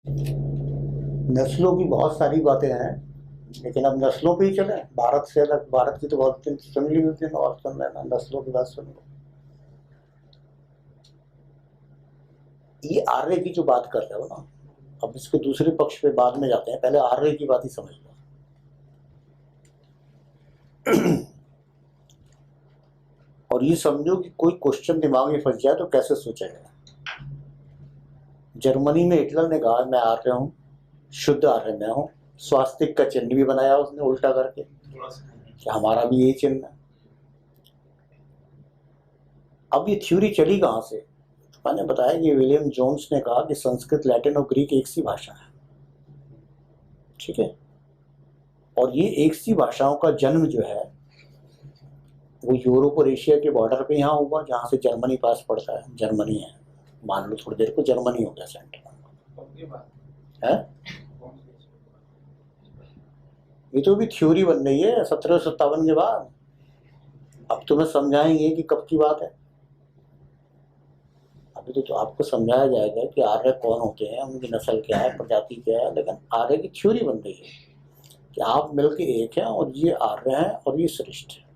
नस्लों की बहुत सारी बातें हैं, लेकिन अब नस्लों पे ही चले। भारत से अलग, भारत की तो बहुत सुन ली हुई थी और सुन लेना, नस्लों की बात सुन लो। ये आर्य की जो बात कर रहे हो ना, अब इसके दूसरे पक्ष पे बाद में जाते हैं, पहले आर्य की बात ही समझ लो। और ये समझो कि कोई क्वेश्चन दिमाग में फंस जाए तो कैसे सोचेगा। जर्मनी में हिटलर ने कहा मैं आर्य हूँ, शुद्ध आर्य मैं हूँ, स्वास्तिक का चिन्ह भी बनाया उसने उल्टा करके कि हमारा भी यही चिन्ह है। अब ये थ्योरी चली कहाँ से? तो मैंने बताया कि विलियम जोन्स ने कहा कि संस्कृत, लैटिन और ग्रीक एक सी भाषा है, ठीक है। और ये एक सी भाषाओं का जन्म जो है वो यूरोप और एशिया के बॉर्डर पे यहाँ हुआ, जहाँ से जर्मनी पास पड़ता है। जर्मनी है, मान लो थोड़ी देर को जर्मनी हो गया सेंटर है। ये तो भी थ्योरी बन रही है 1757 के बाद। अब तुम्हें समझाएंगे कि कब की बात है। अभी तो आपको समझाया जाएगा कि आर्य कौन होते हैं, उनकी नस्ल क्या है, प्रजाति क्या है, लेकिन आर्य की थ्योरी बन रही है कि आप मिलके एक हैं और ये आर्य हैं और ये श्रेष्ठ है।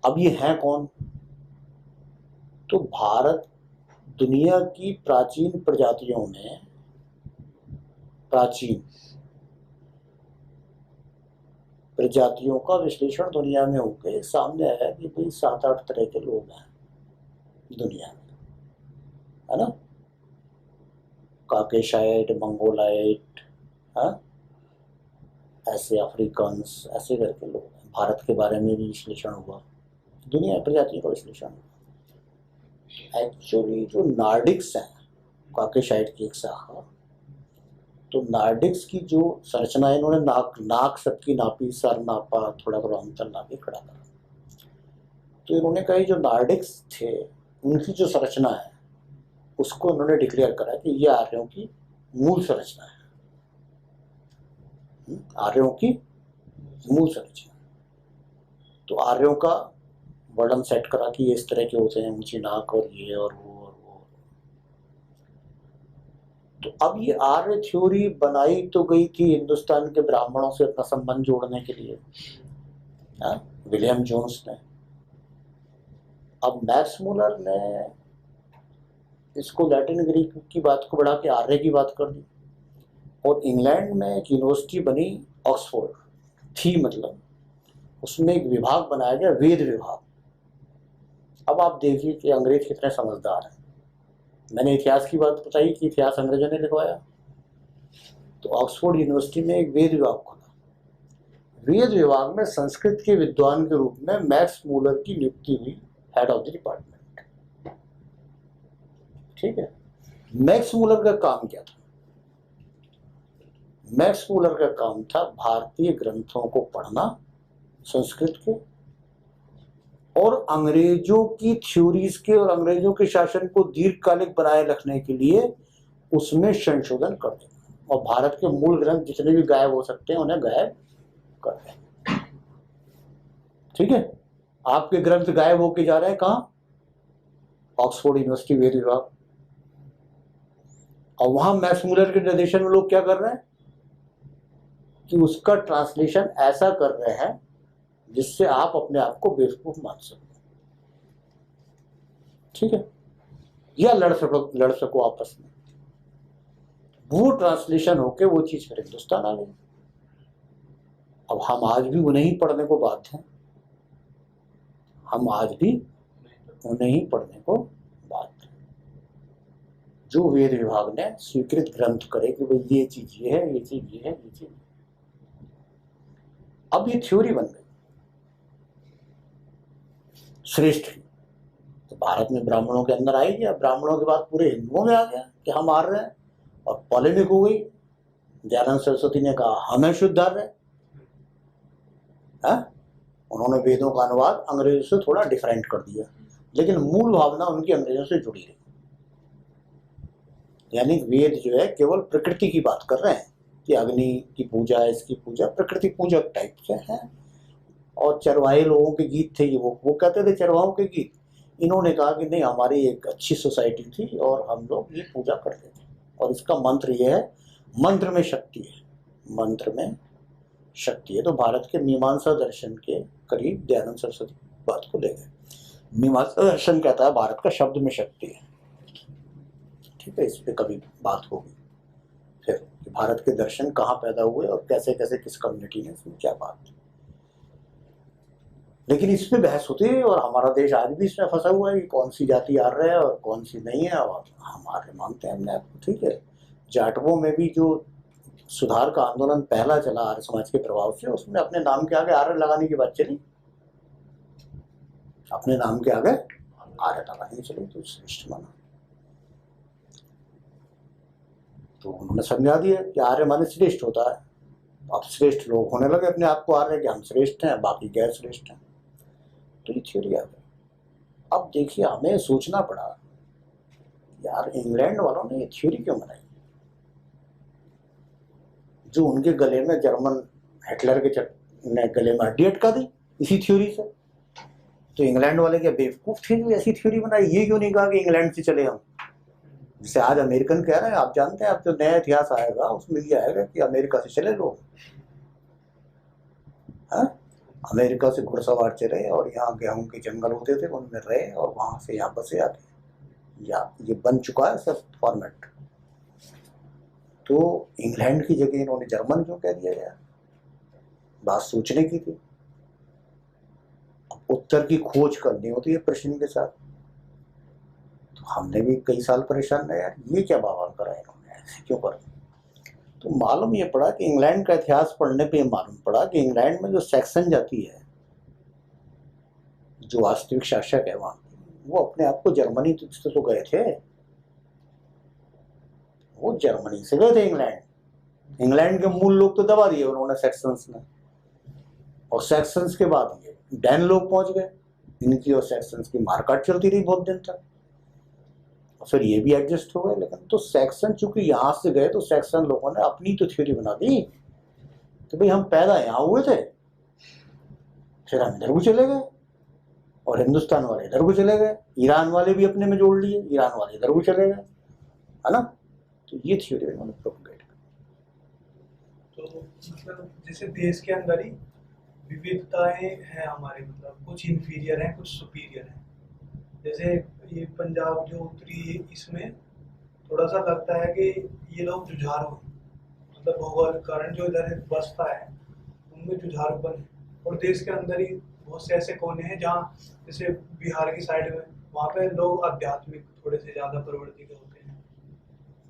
अब ये है कौन? तो भारत दुनिया की प्राचीन प्रजातियों में, प्राचीन प्रजातियों का विश्लेषण दुनिया में होकर सामने आया कि भाई 7-8 तरह के लोग हैं दुनिया में, है ना। काकेशाइट, मंगोलाइट, हाँ, ऐसे अफ्रीकन्स, ऐसे करके लोग हैं। भारत के बारे में भी विश्लेषण हुआ, दुनिया प्रजातियों का विश्लेषण हुआ। एक्चुअली जो नार्डिक्स हैं, काकेशाइट की एक शाखा, तो नार्डिक्स की जो संरचना है, इन्होंने नाक सबकी नापी, सर नापा, थोड़ा थोड़ा अंतर नापी, खड़ा करा। तो इन्होंने कहा जो नार्डिक्स थे उनकी जो संरचना है उसको उन्होंने डिक्लेयर करा कि ये आर्यों की मूल संरचना है। आर्यों की मूल संरचना। तो आर्यों का वर्णन सेट करा कि ये इस तरह के होते हैं, ऊंची नाक और ये और वो और वो। तो अब ये आर्य थ्योरी बनाई तो गई थी हिंदुस्तान के ब्राह्मणों से अपना संबंध जोड़ने के लिए, विलियम जोन्स ने। अब मैक्स मूलर ने इसको लैटिन ग्रीक की बात को बढ़ा के आर्य की बात कर दी। और इंग्लैंड में एक यूनिवर्सिटी बनी, ऑक्सफोर्ड थी, मतलब उसमें एक विभाग बनाया गया, वेद विभाग। अब आप देखिए कि अंग्रेज कितने समझदार हैं। मैंने इतिहास की बात बताई कि इतिहास अंग्रेजों ने लिखवाया, तो ऑक्सफोर्ड यूनिवर्सिटी में एक वेद विभाग खुला। वेद विभाग में संस्कृत के विद्वान के रूप में मैक्स मूलर की नियुक्ति हुई, हेड ऑफ द डिपार्टमेंट, ठीक है। मैक्स मूलर का काम क्या था? मैक्स मूलर का काम था भारतीय ग्रंथों को पढ़ना, संस्कृत के, और अंग्रेजों की थ्योरीज के और अंग्रेजों के शासन को दीर्घकालिक बनाए रखने के लिए उसमें संशोधन कर देना, और भारत के मूल ग्रंथ जितने भी गायब हो सकते हैं उन्हें गायब कर देना, ठीक है। आपके ग्रंथ गायब होके जा रहे हैं कहाँ? ऑक्सफोर्ड यूनिवर्सिटी वेद विभाग। और वहां मैक्स मूलर के निर्देशन में लोग क्या कर रहे हैं कि उसका ट्रांसलेशन ऐसा कर रहे हैं जिससे आप अपने आप को बेवकूफ मान सको, ठीक है, या लड़ सको आपस में। वो ट्रांसलेशन होके वो चीज फिर हिंदुस्तान आ गई। अब हम आज भी उन्हें ही पढ़ने को बाध्य हैं, हम आज भी उन्हें ही पढ़ने को बाध्य हैं जो वेद विभाग ने स्वीकृत ग्रंथ करे कि भाई ये चीज ये है, ये चीज ये है, ये चीज। अब ये थ्योरी बन गई श्रेष्ठ की। तो भारत में ब्राह्मणों के अंदर आई गया, ब्राह्मणों के बाद पूरे हिंदुओं में आ गया कि हम आ रहे हैं, और पॉलेमिक हो गई। दयानंद सरस्वती ने कहा हमें शुद्ध आ रहे हैं। उन्होंने वेदों का अनुवाद अंग्रेजों से थोड़ा डिफरेंट कर दिया, लेकिन मूल भावना उनकी अंग्रेजों से जुड़ी रही। यानी वेद जो है केवल प्रकृति की बात कर रहे हैं कि अग्नि की पूजा, इसकी पूजा, प्रकृति पूजक टाइप से है। और चरवाहे लोगों के गीत थे, वो कहते थे चरवाहों के गीत। इन्होंने कहा कि नहीं, हमारी एक अच्छी सोसाइटी थी और हम लोग ये पूजा करते थे, और इसका मंत्र ये है, मंत्र में शक्ति है, मंत्र में शक्ति है। तो भारत के मीमांसा दर्शन के करीब दयानंद सरस्वती बात को ले गए। मीमांसा दर्शन कहता है भारत का शब्द में शक्ति है। ठीक है, इस पे कभी बात होगी फिर कि भारत के दर्शन कहाँ पैदा हुए और कैसे कैसे किस कम्युनिटी ने, इसमें क्या बात। लेकिन इसमें बहस होती है और हमारा देश आज भी इसमें फंसा हुआ है कि कौन सी जाति आर्य है और कौन सी नहीं है। और हम आर्य मानते हैं अपने आप को। ठीक है, जाटवों में भी जो सुधार का आंदोलन पहला चला आर्य समाज के प्रभाव से, उसमें अपने नाम के आगे आर्य लगाने की बात चली, अपने नाम के आगे आर्य लगाने की चली, तो श्रेष्ठ माना। तो उन्होंने समझा दिया कि आर्य माने श्रेष्ठ होता है। अब श्रेष्ठ लोग होने लगे अपने आप को आर्य कि हम श्रेष्ठ हैं, बाकी गैर श्रेष्ठ हैं। तो ये थ्योरी आ गई। अब देखिए, हमें सोचना पड़ा यार, इंग्लैंड वालों ने ये थ्योरी क्यों बनाई, जो उनके गले में जर्मन हिटलर के ने गले में हड्डी अटका दी इसी थ्योरी से। तो इंग्लैंड वाले क्या बेवकूफ थे जो ऐसी थ्योरी बनाई? ये क्यों नहीं कहा कि इंग्लैंड से चले हम, जैसे आज अमेरिकन कह रहे हैं। आप जानते हैं, अब जो नया इतिहास आएगा उसमें ये आएगा कि अमेरिका से चले लोग, अमेरिका से घुड़सवार चले और यहाँ गेहूं के जंगल होते थे उनमें रहे और वहां से यहाँ बसे आके। या ये बन चुका है सब फॉर्मेट। तो इंग्लैंड की जगह इन्होंने जर्मन क्यों कह दिया यार? बात सोचने की थी। उत्तर की खोज करनी होती है प्रश्न के साथ। तो हमने भी कई साल परेशान रहे यार, ये क्या बवाल करा इन्होंने, ऐसे क्यों कर। तो मालूम ये पड़ा कि इंग्लैंड का इतिहास पढ़ने पे मालूम पड़ा कि इंग्लैंड में जो सैक्सन जाति है, जो वास्तविक शासक है वहां, वो अपने आप को जर्मनी से तो गए थे, वो जर्मनी से गए थे इंग्लैंड। इंग्लैंड के मूल लोग तो दबा दिए उन्होंने सैक्सन्स ने, और सैक्सन्स के बाद ये डैन लोग पहुंच गए। इनकी और सैक्सन्स की मारकाट चलती रही बहुत दिन तक, और फिर ये भी एडजस्ट हो गए। लेकिन तो सैक्सन चूंकि यहाँ से गए तो सैक्सन लोगों ने अपनी तो थ्योरी बना दी कि भाई हम पैदा यहाँ हुए थे, फिर हम इधर को चले गए और हिंदुस्तान वाले इधर को चले गए, ईरान वाले भी अपने में जोड़ लिए, ईरान वाले इधर को चले गए, है ना। तो ये थ्योरी उन्होंने प्रोपगेट की। तो मतलब जैसे देश के अंदर ही विविधताएं हैं हमारे, मतलब कुछ इंफीरियर हैं कुछ सुपीरियर हैं। जैसे ये पंजाब जो उत्तरी, इसमें थोड़ा सा लगता है कि ये लोग जुझारू हैं, मतलब भौगोलिक कारण जो इधर बसता है उनमें जुझारूपन है। और देश के अंदर ही बहुत से ऐसे कोने हैं जहाँ, जैसे बिहार की साइड में, वहाँ पे लोग आध्यात्मिक थोड़े से ज्यादा प्रवृत्ति के होते हैं।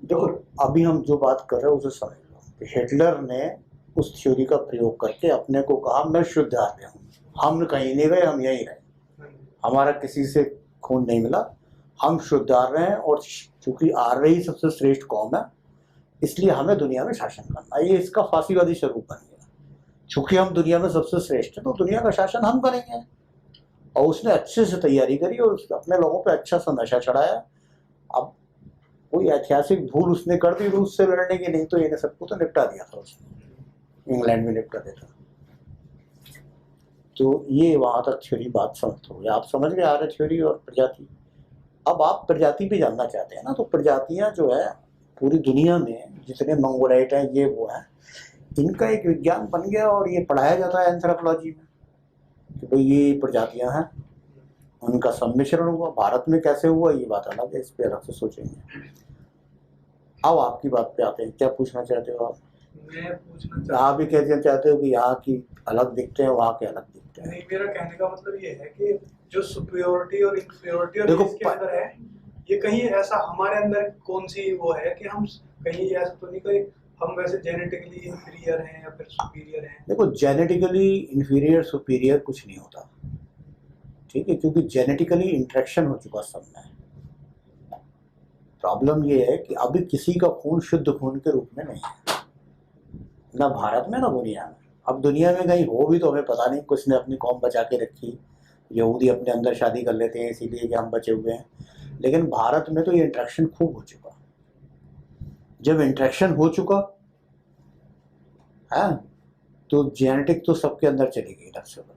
देखो, अभी हम जो बात कर रहे हैं उसे समझ लो कि हिटलर ने उस थ्योरी का प्रयोग करके अपने को कहा मैं शुद्ध आर्य हूँ, हम कहीं नहीं गए, हम यहीं रहे, हमारा किसी से खून नहीं मिला, हम शुद्ध आर्य हैं। और चूंकि आर्य ही सबसे श्रेष्ठ कौम है, इसलिए हमें दुनिया में शासन करना है। ये इसका फांसीवादी स्वरूप बन गया। चूंकि हम दुनिया में सबसे श्रेष्ठ हैं तो दुनिया का शासन हम करेंगे। और उसने अच्छे से तैयारी करी और अपने लोगों पे अच्छा सा नशा चढ़ाया। अब कोई ऐतिहासिक भूल उसने कर दी रूस से लड़ने की, नहीं तो इन्हें सबको तो निपटा दिया था उसने, इंग्लैंड में निपटा देता। तो ये वहां तक थ्योरी बात समझ हो गई, आप समझ गए आर्य थ्योरी और प्रजाति। अब आप प्रजाति पे जानना चाहते हैं ना, तो प्रजातियां जो है पूरी दुनिया में जितने मंगोलाइट हैं ये वो हैं, इनका एक विज्ञान बन गया और ये पढ़ाया जाता है एंथ्रोपोलॉजी में कि भाई ये प्रजातियां हैं, उनका सम्मिश्रण हुआ। भारत में कैसे हुआ ये बात अलग है, इस पर अलग से सोचेंगे। अब आपकी बात पे आते हैं, क्या पूछना चाहते हो आप? मैं पूछना आप भी कहते चाहते हो कि यहाँ की अलग दिखते हैं, वहाँ के अलग दिखते हैं? नहीं, मेरा कहने का मतलब ये है कि जो सुपीरियोरिटी और इंफीरियोरिटी और देखो, इसके अंदर है, ये कहीं ऐसा हमारे अंदर कौन सी वो है कि हम कहीं ऐसा तो नहीं कहीं हम वैसे जेनेटिकली इंफीरियर हैं या फिर सुपीरियर हैं? देखो, जेनेटिकली इंफीरियर सुपीरियर कुछ नहीं होता, ठीक है, क्योंकि जेनेटिकली इंटरेक्शन हो चुका सब में। प्रॉब्लम ये है कि अभी किसी का खून शुद्ध खून के रूप में नहीं है, ना भारत में ना दुनिया में। अब दुनिया में कहीं हो भी तो हमें पता नहीं, कुछ ने अपनी कौम बचा के रखी, यहूदी अपने अंदर शादी कर लेते हैं इसीलिए कि हम बचे हुए हैं। लेकिन भारत में तो ये इंटरेक्शन खूब हो चुका। जब इंटरेक्शन हो चुका है तो जेनेटिक तो सबके अंदर चली गई इधर से उधर।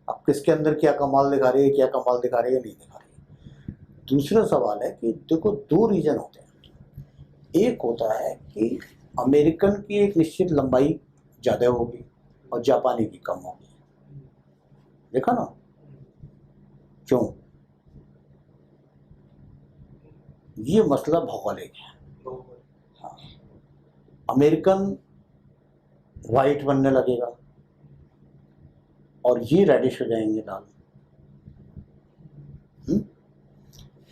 अब किसके अंदर क्या कमाल दिखा रही है, क्या कमाल दिखा रही है, नहीं दिखा रही है। दूसरा सवाल है कि देखो, दो रीजन होते हैं, एक होता है कि अमेरिकन की एक निश्चित लंबाई ज़्यादा होगी और जापानी की कम होगी, देखा ना क्यों? ये मसला भौगोलिक है। हाँ, अमेरिकन वाइट बनने लगेगा और ये रेडिश हो जाएंगे लाल।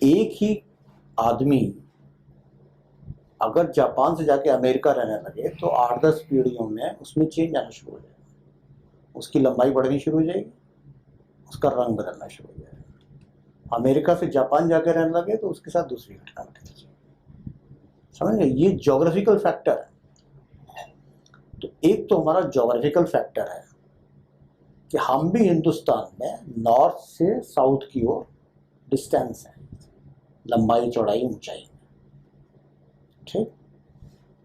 एक ही आदमी अगर जापान से जाके अमेरिका रहने लगे तो 8-10 पीढ़ियों में उसमें चेंज आना शुरू हो जाएगा, उसकी लंबाई बढ़नी शुरू हो जाएगी, उसका रंग बदलना शुरू हो जाएगा। अमेरिका से जापान जाके रहने लगे तो उसके साथ दूसरी घटना घटी जाएगी। समझ गए? ये ज्योग्राफिकल फैक्टर है। तो एक तो हमारा ज्योग्राफिकल फैक्टर है कि हम भी हिंदुस्तान में नॉर्थ से साउथ की ओर डिस्टेंस है, लंबाई चौड़ाई ऊंचाई में, ठीक,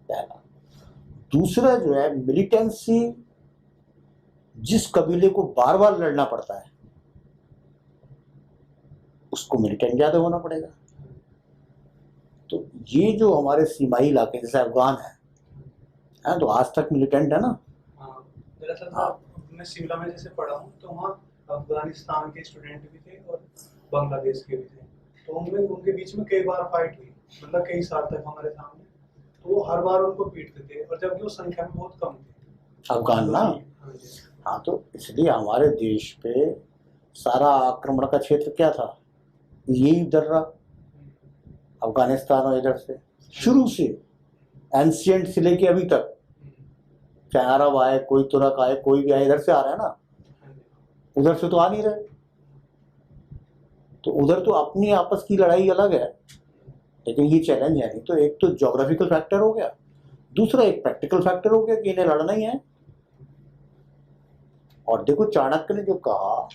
पहला। दूसरा जो है मिलिटेंसी, जिस कबीले को बार बार लड़ना पड़ता है उसको मिलिटेंट ज्यादा होना पड़ेगा। तो ये जो हमारे सीमाई इलाके जैसे अफगान है तो आज तक मिलिटेंट है ना। दरअसल मैं शिमला में जैसे पढ़ा हूँ तो वहाँ अफगानिस्तान के स्टूडेंट भी थे और बांग्लादेश के भी थे, तो उनमें उनके बीच में कई बार फाइट हुई, मतलब कई साल तक हमारे सामने, तो वो हर बार उनको पीटते थे और जबकि वो संख्या में बहुत कम थे अफगान ना। हाँ, तो इसलिए हमारे देश पे सारा आक्रमण का क्षेत्र क्या था, यही उधर रहा, अफगानिस्तान और इधर से शुरू से एंशियंट से लेके अभी तक, चाहे अरब आए, कोई तुर्क आए, कोई भी आए, इधर से आ रहा है ना, उधर से तो आ नहीं रहे। तो उधर तो अपनी आपस की लड़ाई अलग है, लेकिन ये चैलेंज है नहीं। तो एक तो ज्योग्राफिकल फैक्टर हो गया, दूसरा एक प्रैक्टिकल फैक्टर हो गया कि इन्हें लड़ना ही है। और देखो चाणक्य ने जो कहा,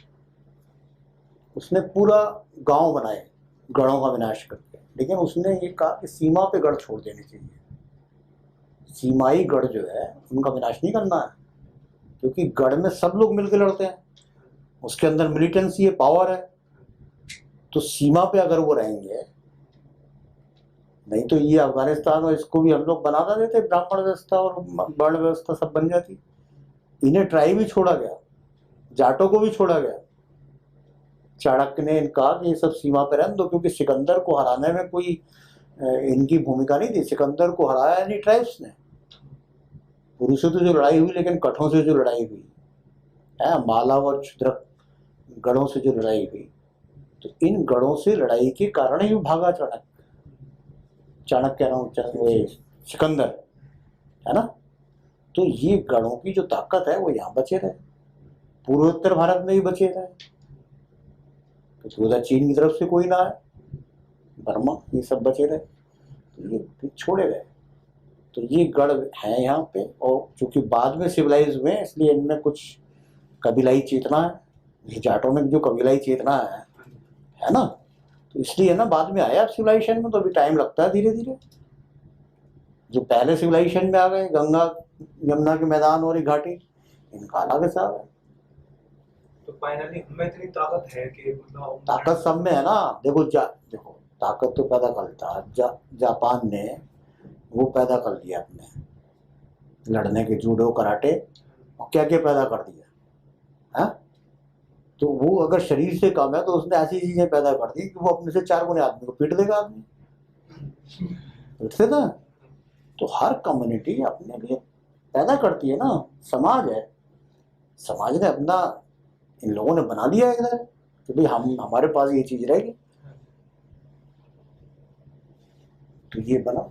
उसने पूरा गांव बनाए गढ़ों का विनाश करके, लेकिन उसने ये कहा कि सीमा पे गढ़ छोड़ देने चाहिए, सीमाई गढ़ जो है उनका विनाश नहीं करना है, क्योंकि गढ़ में सब लोग मिलकर लड़ते हैं, उसके अंदर मिलिटेंसी है, पावर है। तो सीमा पे अगर वो रहेंगे, नहीं तो ये अफगानिस्तान और इसको भी हम लोग बनाना देते, ब्राह्मण व्यवस्था और वर्ण व्यवस्था सब बन जाती। इन्हें ट्राइब भी छोड़ा गया, जाटों को भी छोड़ा गया। चाणक्य ने कहा कि ये सब सीमा पे रहने दो, क्योंकि सिकंदर को हराने में कोई इनकी भूमिका नहीं थी, सिकंदर को हराया नहीं ट्राइब्स ने। पुरुषों से जो लड़ाई हुई, लेकिन कठों से जो लड़ाई हुई है, मालव और क्षुद्रक गढ़ों से जो लड़ाई हुई, तो इन गढ़ों से लड़ाई के कारण ही भागा चाणक्य कह रहा हूँ, सिकंदर, है ना। तो ये गढ़ों की जो ताकत है वो यहाँ बचे रहे, पूर्वोत्तर भारत में भी बचे रहे, तो उधर चीन की तरफ से कोई ना आए, बर्मा, ये सब बचे रहे, तो ये छोड़े गए। तो ये गढ़ हैं यहाँ पे, और चूंकि बाद में सिविलाइज हुए इसलिए इनमें कुछ कबीलाई चेतना है, ये जाटों में जो कबीलाई चेतना है ना, तो इसलिए ना बाद में आया सिविलाइजेशन में, तो अभी टाइम लगता है धीरे धीरे। जो पहले सिविलाइजेशन में आ गए, गंगा यमुना के मैदान और एक घाटी, इनका अलग हिसाब है। तो फाइनली हमें इतनी ताकत है कि मतलब ताकत सब में है ना। देखो देखो ताकत तो पैदा करता जापान ने, वो पैदा कर दिया अपने लड़ने के, जूडो, कराटे, और क्या क्या पैदा कर दिया है। तो वो अगर शरीर से कम है तो उसने ऐसी चीजें पैदा कर दी कि वो अपने से 4 गुने आदमी को पीट देगा, आदमी पीट से ना। तो हर कम्युनिटी अपने लिए पैदा करती है ना, समाज है, समाज ने अपना, इन लोगों ने बना लिया है इधर कि भाई हमारे पास ये चीज रहेगी, तो ये बना।